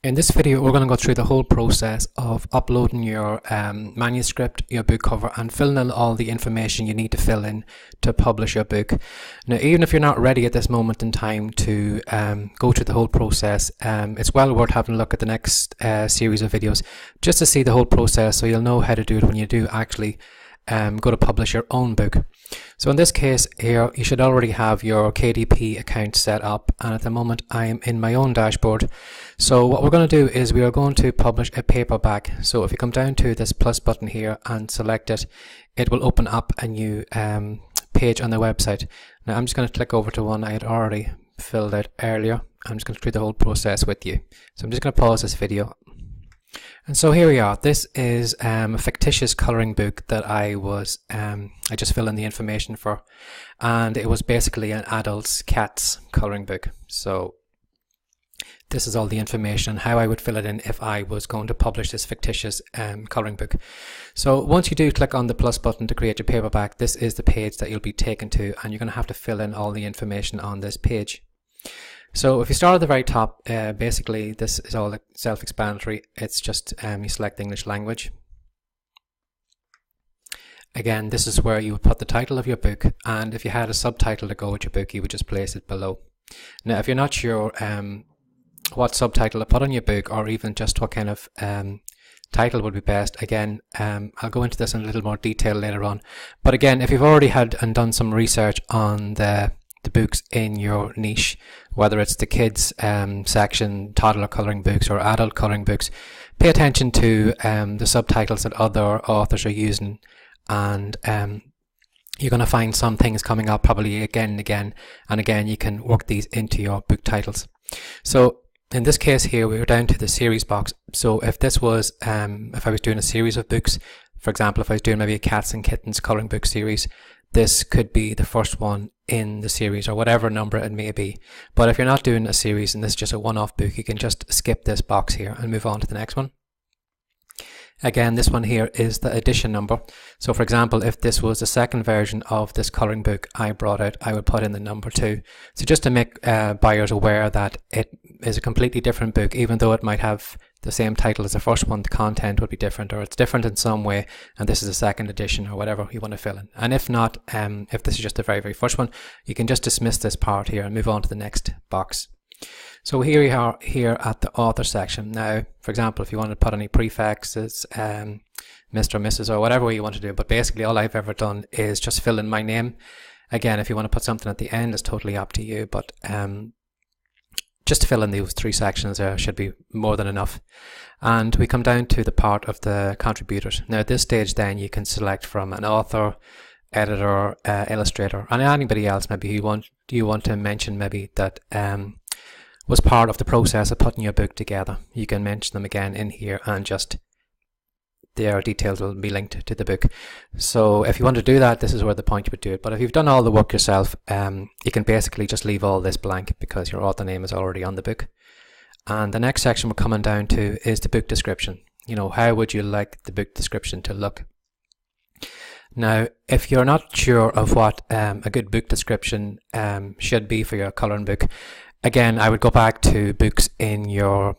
In this video, we're going to go through the whole process of uploading your manuscript, your book cover, and filling in all the information you need to fill in to publish your book. Now, even if you're not ready at this moment in time to go through the whole process, it's well worth having a look at the next series of videos just to see the whole process, so you'll know how to do it when you do actually go to publish your own book. So in this case here, you should already have your KDP account set up, and at the moment I am in my own dashboard. So what we're going to do is we are going to publish a paperback. So if you come down to this plus button here and select it, it will open up a new page on the website. Now I'm just going to click over to one I had already filled out earlier. I'm just going to do the whole process with you. So I'm just going to pause this video. And so here we are. This is a fictitious colouring book that I just filled in the information for, and it was basically an adult's cats colouring book. So this is all the information on how I would fill it in if I was going to publish this fictitious colouring book. So once you do click on the plus button to create your paperback, this is the page that you'll be taken to, and you're going to have to fill in all the information on this page. So if you start at the very top, basically this is all self-explanatory. It's just you select English language. Again, this is where you would put the title of your book, and if you had a subtitle to go with your book, you would just place it below. Now, if you're not sure what subtitle to put on your book, or even just what kind of title would be best, again, I'll go into this in a little more detail later on. But again, if you've already had and done some research on the books in your niche, whether it's the kids section, toddler colouring books, or adult colouring books, pay attention to the subtitles that other authors are using, and you're going to find some things coming up probably again and again, and again you can work these into your book titles. So in this case here, we were down to the series box. So if this was if I was doing a series of books, for example, if I was doing maybe a cats and kittens colouring book series, this could be the first one in the series, or whatever number it may be. But if you're not doing a series and this is just a one-off book, you can just skip this box here and move on to the next one. Again, this one here is the edition number. So for example, if this was the second version of this colouring book I brought out, I would put in the number 2. So just to make buyers aware that it is a completely different book, even though it might have the same title as the first one, the content would be different, or it's different in some way, and this is a second edition, or whatever you want to fill in. And if not, if this is just the very, very first one, you can just dismiss this part here and move on to the next box. So here we are here at the author section. Now, for example, if you want to put any prefixes, Mr. or Mrs. or whatever you want to do, but basically all I've ever done is just fill in my name. Again, if you want to put something at the end, it's totally up to you, but just to fill in those 3 sections there should be more than enough. And we come down to the part of the contributors. Now at this stage then you can select from an author, editor, illustrator, and anybody else maybe you want to mention, maybe that was part of the process of putting your book together. You can mention them again in here, and just their details will be linked to the book. So if you want to do that, this is where the point you would do it. But if you've done all the work yourself, you can basically just leave all this blank because your author name is already on the book. And the next section we're coming down to is the book description. You know, how would you like the book description to look? Now, if you're not sure of what a good book description should be for your colouring book, again, I would go back to books in your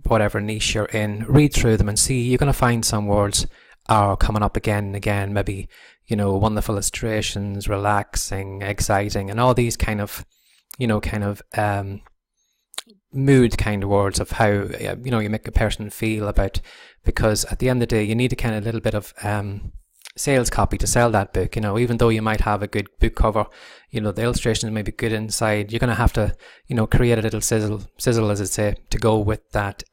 whatever niche you're in, read through them and see. You're going to find some words are coming up again and again, maybe, you know, wonderful illustrations, relaxing, exciting, and all these kind of, you know, mood kind of words of how, you know, you make a person feel about, because at the end of the day, you need a kind of little bit of sales copy to sell that book. You know, even though you might have a good book cover, you know, the illustrations may be good inside, you're going to have to, you know, create a little sizzle as I say, to go with that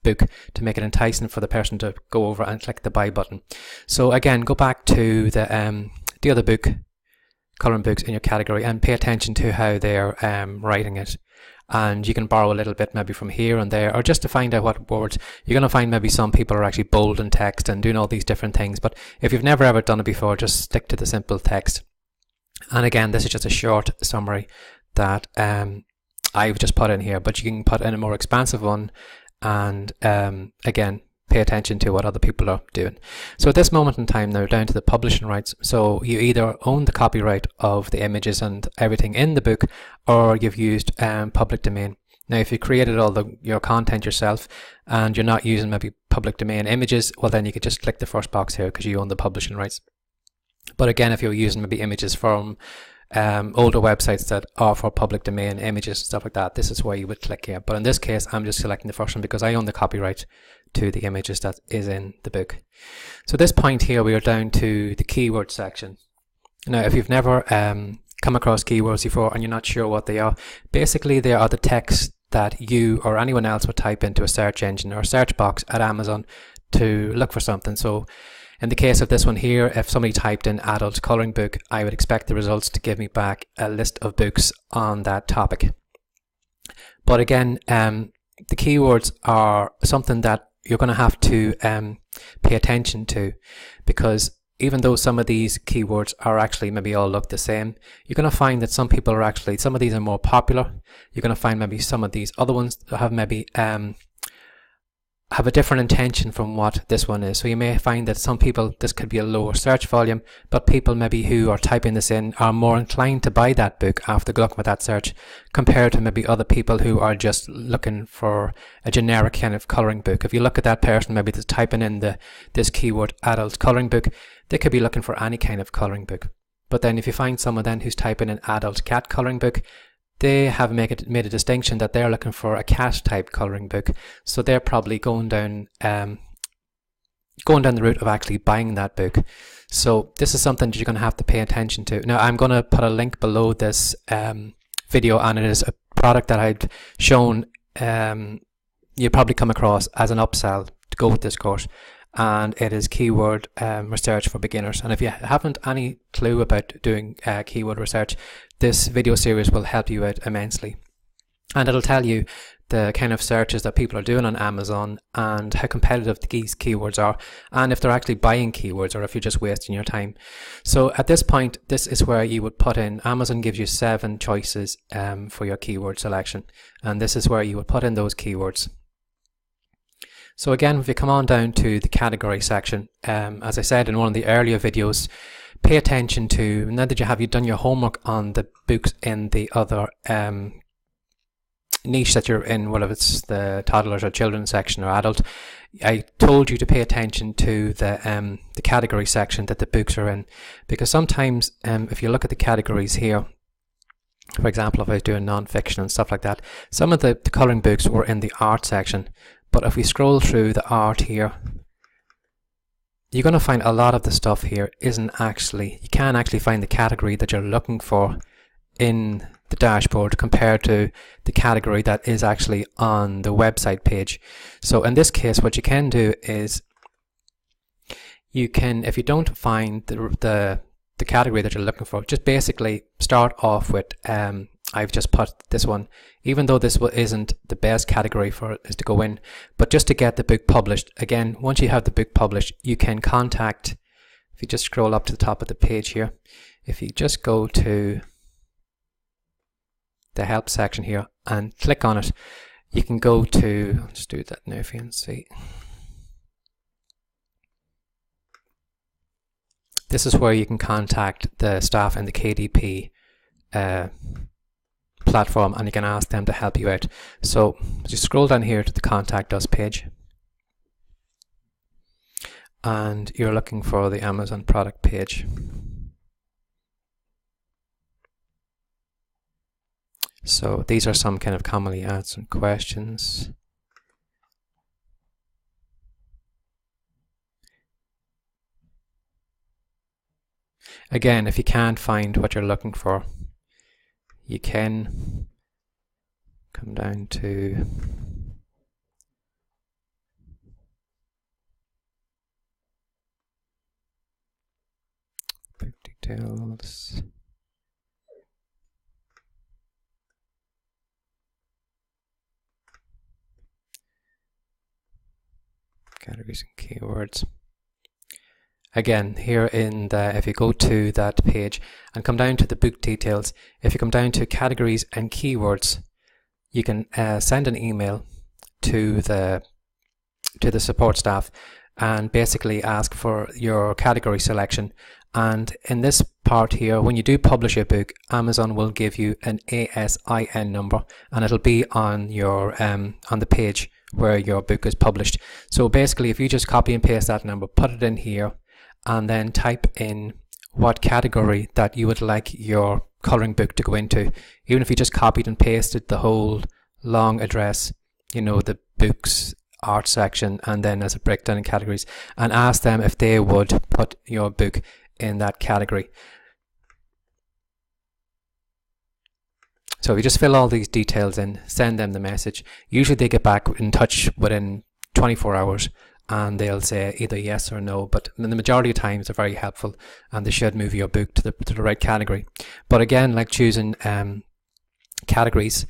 book to make it enticing for the person to go over and click the buy button. So again, go back to the other book colouring books in your category and pay attention to how they're writing it. And you can borrow a little bit maybe from here and there, or just to find out what words. You're going to find maybe some people are actually bold in text and doing all these different things, but if you've never ever done it before, just stick to the simple text. And again, this is just a short summary that I've just put in here, but you can put in a more expansive one, and again, pay attention to what other people are doing. So at this moment in time now, down to the publishing rights. So you either own the copyright of the images and everything in the book, or you've used public domain. Now, if you created all your content yourself and you're not using maybe public domain images, well, then you could just click the first box here because you own the publishing rights. But again, if you're using maybe images from older websites that are for public domain images and stuff like that, this is where you would click here. But in this case, I'm just selecting the first one because I own the copyright to the images that is in the book. So at this point here, we are down to the keyword section. Now, if you've never come across keywords before and you're not sure what they are, basically they are the text that you or anyone else would type into a search engine or a search box at Amazon to look for something. So in the case of this one here, if somebody typed in adult colouring book, I would expect the results to give me back a list of books on that topic. But again, the keywords are something that you're going to have to pay attention to, because even though some of these keywords are actually maybe all look the same, you're going to find that some people are actually, some of these are more popular. You're going to find maybe some of these other ones that have maybe have a different intention from what this one is. So you may find that some people, this could be a lower search volume, but people maybe who are typing this in are more inclined to buy that book after looking at that search, compared to maybe other people who are just looking for a generic kind of colouring book. If you look at that person maybe that's typing in this keyword adult colouring book, they could be looking for any kind of colouring book. But then if you find someone then who's typing in adult cat colouring book, they have made a distinction that they're looking for a cat type colouring book. So they're probably going down the route of actually buying that book. So this is something that you're going to have to pay attention to. Now, I'm going to put a link below this video, and it is a product that I've shown you probably come across as an upsell to go with this course. And it is keyword research for beginners. And if you haven't any clue about doing keyword research, this video series will help you out immensely. And it'll tell you the kind of searches that people are doing on Amazon and how competitive these keywords are, and if they're actually buying keywords or if you're just wasting your time. So at this point, this is where you would put in, Amazon gives you 7 choices for your keyword selection, and this is where you would put in those keywords. So again, if you come on down to the category section, as I said in one of the earlier videos, pay attention to, now that you done your homework on the books in the other niche that you're in, whether it's the toddlers or children section or adult, I told you to pay attention to the category section that the books are in, because sometimes if you look at the categories here, for example, if I was doing non-fiction and stuff like that, some of the colouring books were in the art section. But if we scroll through the art here, you're going to find a lot of the stuff here isn't actually, you can actually find the category that you're looking for in the dashboard compared to the category that is actually on the website page. So in this case, what you can do is you can, if you don't find the category that you're looking for, just basically start off with I've just put this one, even though this isn't the best category for it is to go in, but just to get the book published. Again, once you have the book published, you can contact, if you just scroll up to the top of the page here, if you just go to the help section here and click on it, you can go to, I'll just do that now if you can see. This is where you can contact the staff in the KDP platform, and you can ask them to help you out. So just scroll down here to the contact us page, and you're looking for the Amazon product page. So these are some kind of commonly answered questions. Again, if you can't find what you're looking for, you can come down to book details. Categories and keywords. Again, here in the, if you go to that page and come down to the book details, if you come down to categories and keywords, you can send an email to the support staff and basically ask for your category selection, And in this part here, when you do publish a book, Amazon will give you an ASIN number, and it'll be on your on the page where your book is published. So basically, if you just copy and paste that number, put it in here, and then type in what category that you would like your coloring book to go into, even if you just copied and pasted the whole long address, you know, the books art section, and then as a breakdown in categories, and ask them if they would put your book in that category. So if you just fill all these details in, send them the message, usually they get back in touch within 24 hours and they'll say either yes or no, but in the majority of times they're very helpful and they should move your book to the right category. But again, like choosing categories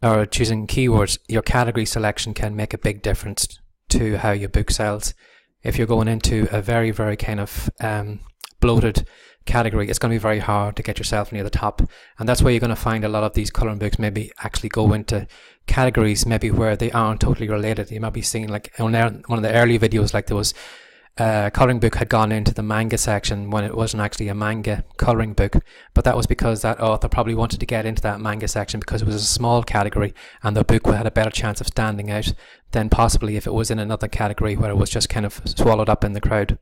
or choosing keywords, your category selection can make a big difference to how your book sells. If you're going into a very, very kind of bloated category, it's going to be very hard to get yourself near the top, and that's where you're going to find a lot of these colouring books maybe actually go into categories maybe where they aren't totally related. You might be seeing, like on one of the early videos, like there was a colouring book had gone into the manga section when it wasn't actually a manga colouring book, but that was because that author probably wanted to get into that manga section because it was a small category and the book had a better chance of standing out than possibly if it was in another category where it was just kind of swallowed up in the crowd.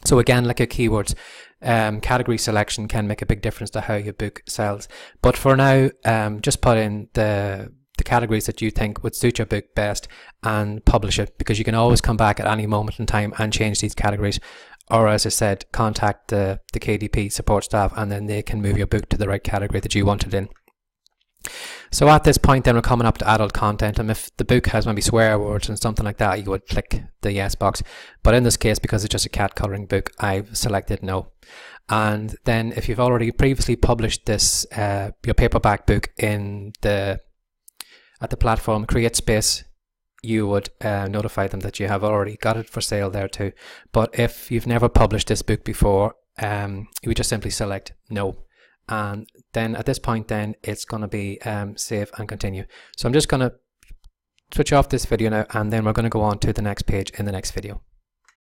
So again, like your keywords, category selection can make a big difference to how your book sells. But for now, just put in the categories that you think would suit your book best and publish it, because you can always come back at any moment in time and change these categories. Or as I said, contact the KDP support staff and then they can move your book to the right category that you want it in. So at this point then we're coming up to adult content, and if the book has maybe swear words and something like that, you would click the yes box. But in this case, because it's just a cat colouring book, I've selected no. And then if you've already previously published this your paperback book in at the platform CreateSpace, you would notify them that you have already got it for sale there too. But if you've never published this book before, you would just simply select no. And then at this point then it's going to be save and continue. So I'm just going to switch off this video now, and then we're going to go on to the next page in the next video.